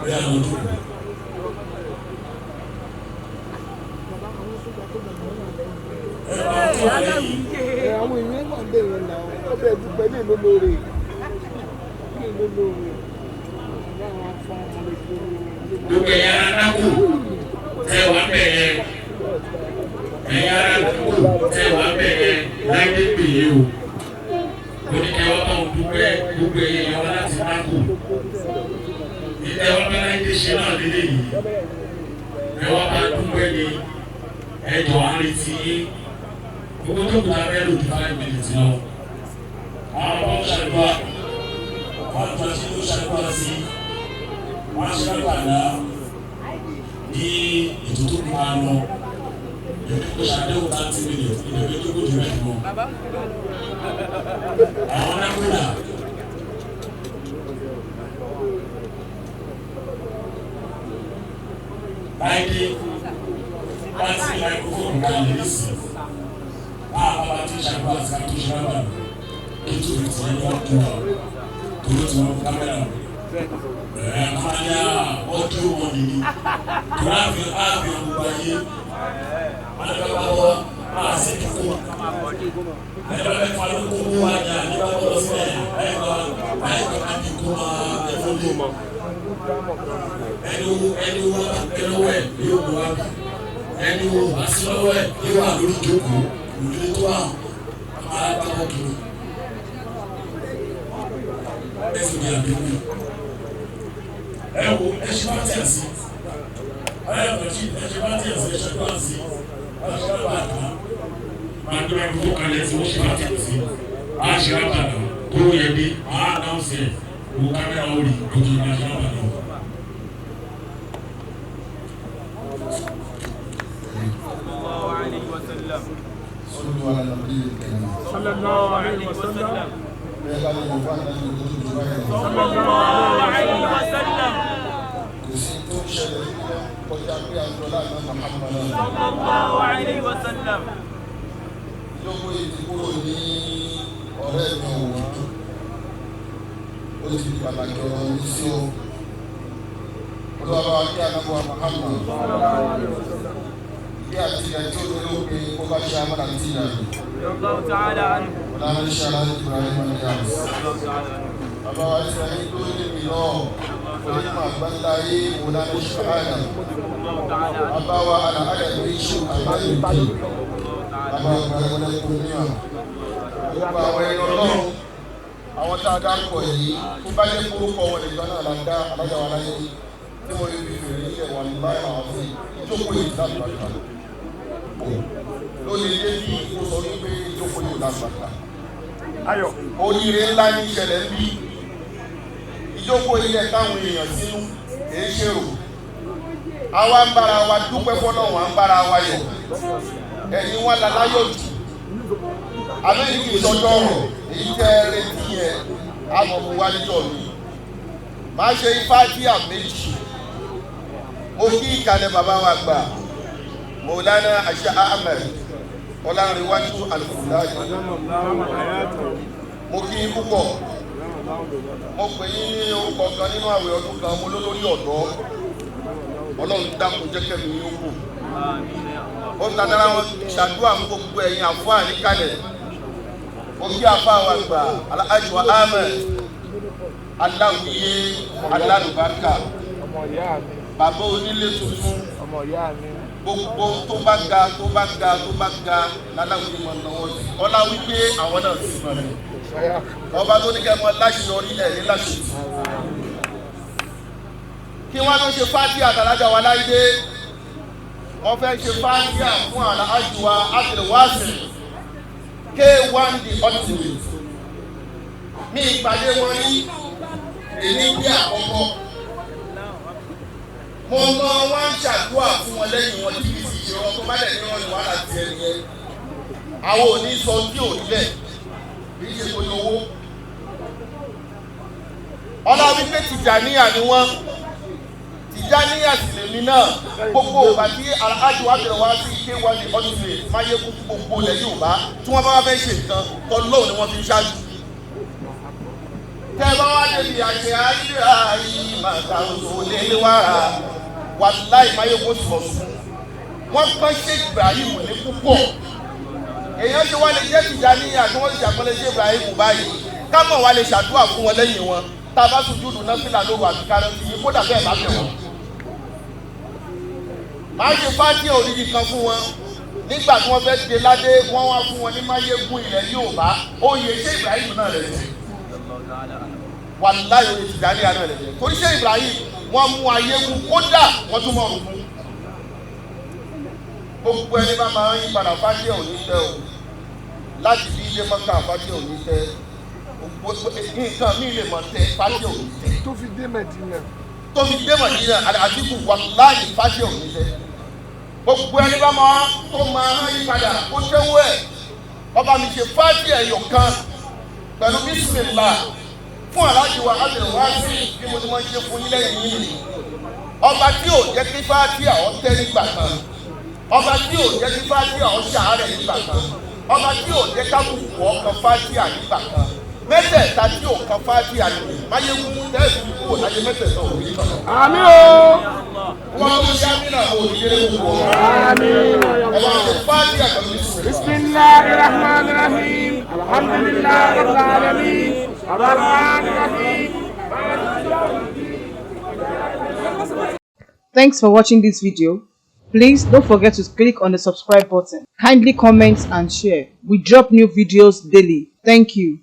bẹ́ẹ̀ ló dùn. Àwọn èèyàn wà bẹ̀rẹ̀ náà ọbẹ̀ dúpẹ́ lè lólóore. Gbogbo ẹ̀yà arákù tẹ wá bẹ̀rẹ̀ ẹ̀yà arákù tẹ wá bẹ̀rẹ̀ láyé gbèyẹ o. Mo ní kẹ́ wá bá wọn dúpẹ́ gbogbo ẹ̀yà wá láti rákù. Ìtẹ́ wá bá láyé ṣe náà lélẹ̀ yìí. Ẹ wá bá dúpẹ́ ni ẹjọ́ àrètí yín. Gbogbo tó kù lábẹ́ lò ní 5 minutes lọ. Àwọn ọmọ ṣàdúrà wọ́n jọ sí ló ṣàdúrà sí. Wọ́n ṣe àgbàdá ní ètò tó kù máa lọ. Èmi kò ṣàdéhùn 30 minutes ìdẹ̀gbẹ́ tó kù jù rẹ̀ mọ́. Àwọn nákúdà. Láìdé wọ́n ti ní máikrófóònù kan lè sí. Bàbá tí ṣàdúrà sí àtúnṣe ṣe lábàá kí tó rí ti ẹni wọ́n kú wa. Torí tí wọ́n kámẹ́rà. Àmàlà ọdún wọn nìyí. Tùràbí àbí ọgbà ayé. Wọ́n lè bá wọ́ máa sí kíkó. Ẹ̀rọ mẹ́fà ló kó mú wa ní àdébà bọ́ sílẹ̀. Ẹ̀kọ́ máa bí kó máa ẹ̀fọ́ lé mọ́. Ẹni wo ẹ̀ yóò mú wa bí. Ẹni wo àsìlọ́wọ́ ẹ̀ yóò wà lórí ìjókòó. Òdìlé tó wà máa bá wọn kiri. Ẹ̀sìn ní àbíkú. Ẹ wo ẹṣin bá tẹ̀ sí. Ayọ̀kọ̀jì ẹṣin bá tẹ̀ sí ẹṣin bá sí. Ẹṣin bá bàtà. Máa dúró àkókò kalẹ̀ tí wọ́n ṣe bá tẹ̀ sí. A ṣe àbàdàn tó yẹ dé. A náà ṣe wo kámẹ́rà orí ojú ìgbà ṣe àbàdàn. صلوا على النبي الكريم صلى الله عليه وسلم. صلى الله عليه وسلم. صلى الله عليه وسلم. Ìjọba ìdíkúrò ní ọ̀rẹ́ mi òun, ó ti pàtàkì ọ̀rọ̀ ní sí o. Olúwa kí ànábọ̀ Muhammad. Kí àti ìdájọ́ olóògbé kó bá ṣe àmàlà tí ìyá rẹ̀. Allahu ta'ala anhu. Ọ̀làrán iṣẹ́ aláàjì Ibrahim Aliyahs. Bàbá wa ti rẹ̀ ní tó ní mi náà, onímọ̀ àgbáńlá ayé Mọ̀lánà Ṣùgbọ́n. Bàbá wa àlàáyà lórí iṣẹ́ àbáyé ìdí. Bàbá wa gbàgbọ́dá ikú níyàn. Gbogbo àwọn ẹni ọlọ́run, àwọn tá a dá pọ̀ yìí, tó bá jẹ́ kórúkọ wọn lè gbọ́nà àlàdá alájà wa láyé tí mo rí fífi rí ilẹ̀ wà ní báyìí àwọn sí ìjókòó yìí lágbàdà. Lónìí ilé bí mo sọ wípé ìjókòó yìí lágbàdà. Ayọ̀. Oríire ńlá ní ìṣẹ̀lẹ̀ ń bí. Ìjókòó ilẹ̀ táwọn èèyàn sínú èé ṣèrò. Àwa ń bára wa dúpẹ́ fọ́nà wà ń bára wa yọ̀. Ẹ̀yin wọn la láyọ̀ jù. Àbẹ́yìn kì í sọjọ́ ọ̀rọ̀ èyí tẹ́ retí yẹn àmọ̀mú wá níjọ́ mi. Máa ṣe ifá díà méjì. Mo kí ìkàlẹ̀ bàbá wa gbà. Mọ̀lánà Àṣà Ahmed Ọlárẹ̀wájú Alùpùpù. Mo kí yín púpọ̀. Mo pè yín ní orúkọ kan nínú àwẹ̀ ọdún kan mo lólórí ọ̀dọ́. Ọlọ́run dákun jẹ́ kẹ́mi yín ó kù. Ó tàdára wọn ṣàdúrà fún gbogbo ẹ̀yin àfáà níkàlẹ̀. Mo kí àfáà wa gbà Alhaji wa Ahmed Aláwìyé Alálùbáríkà. Bàbá onílé tuntun. Gbogbo tó bá ga láláwìyé mọ̀ náà wọ́n sí. Ọlá wípé àwọn náà sì mọ̀ rẹ̀. Ọba tó ní kẹ́ mọ láṣeyọrí ẹ̀rí láṣẹ. Kí wọ́n ló ṣe fáàtì àtàlájà wa Láìdé. Wọ́n fẹ́ ṣe fáàtì fún Alhaji wa Abdulwasi K1 the ultimate. Ní ìpàdé wọn ní èyí bí àkọ́kọ́. Mo mọ wọn ń ṣàdúrà fún wọn lẹ́yìn wọn tí kì í sì ṣe wọn tó bá dẹ̀ ní wọn ní wàhálà ti ẹni yẹn. Àwọn ò ní sọ tí ò nílẹ̀ kì í ṣe tó ní owó. Ọlá wípé Tìjàníyà ni wọ́n. Tìjàníyà sì lèmi náà. Gbogbo ògbà tí Alhaji wa bẹ̀rẹ̀ wá sí K1 the ultimate máyégún gbogbo ilẹ̀ Yorùbá tí wọ́n bá wá fẹ́ ṣe nǹkan tọ́lọ́ọ̀ ni wọ́n fi ń ṣáájú. tẹ́ bá wá débi àṣẹ àyíra yìí máa ta oṣù lélẹ́ wàrà wàláì máyégún sọ̀ fún wọ́n pọ́n ṣe Ibrahim ní púpọ̀ èèyàn ṣe wá lè jẹ́ Tìjàníyà tí wọ́n ṣe àpọ́nlé ṣe Ibrahim báyìí ká mọ̀ wá lè ṣàdúrà fún wọn lẹ́yìn wọn tá a bá sùjúdù náà sílà lóru àbíkárẹ́ ti yí kódà bẹ́ẹ̀ bá bẹ̀ wọ́n. máa ṣe fájí òdìdí kan fún wọn nígbà tí wọ́n fẹ́ dé ládé wọ́n wá fún wọn ní máyégún ilẹ̀ Yorùbá oyè ṣé Ibrahim náà rẹ̀ jẹ́ wàláyé oyè Tìjàníyà náà rẹ̀ jẹ́ torí ṣé Ibrahim wọ́n mú ayégún kódà wọ́n tún mọ̀ ọ̀rùn fún gbogbo ẹni bá máa ń yí padà fájí òní tẹ́ o láti bí ilé mọ́ká fájí òní tẹ́ nǹkan mi lè mọ̀ tẹ́ fájí òní tẹ́ tó fi dé Mẹ̀dínà àdìkù wàláyé fájí òní tẹ́ gbogbo ẹni bá máa tó máa ń yí padà kó tẹ́wọ́ ẹ̀ ọba mi ṣe fájí ẹ̀yọ̀ kan pẹ̀lú bísímìlá fún aláàjì wa ábẹ̀rẹ̀ wá sí bí mo ti máa ń ṣe fún ilé yìí nìyí ọba tí ò jẹ́ kí fájí àwọn tẹ́ nígbà kan ọba tí ò jẹ́ kí fájí àwọn ṣàárẹ̀ nígbà kan ọba tí ò jẹ́ kábùkù ọkàn fájí ànígbà kan mẹ́tẹ̀ẹ̀ta tí ò kan fájí àní máyégún tẹ́ẹ̀sì kúrò láyé mẹ́tẹ̀ẹ̀ta ò ní kan. àmín o. wọ́n mú yámínà òdìdéré gbogbo wọn. àmín. ẹ̀wọ̀n àti fájí àgbàdo bismillahir rahmanir rahim alhamdulillahi rabbil alamin arrahmanir rahim. Thanks for watching this video. Please don't forget to click on the subscribe button. Kindly comment and share. We drop new videos daily. Thank you.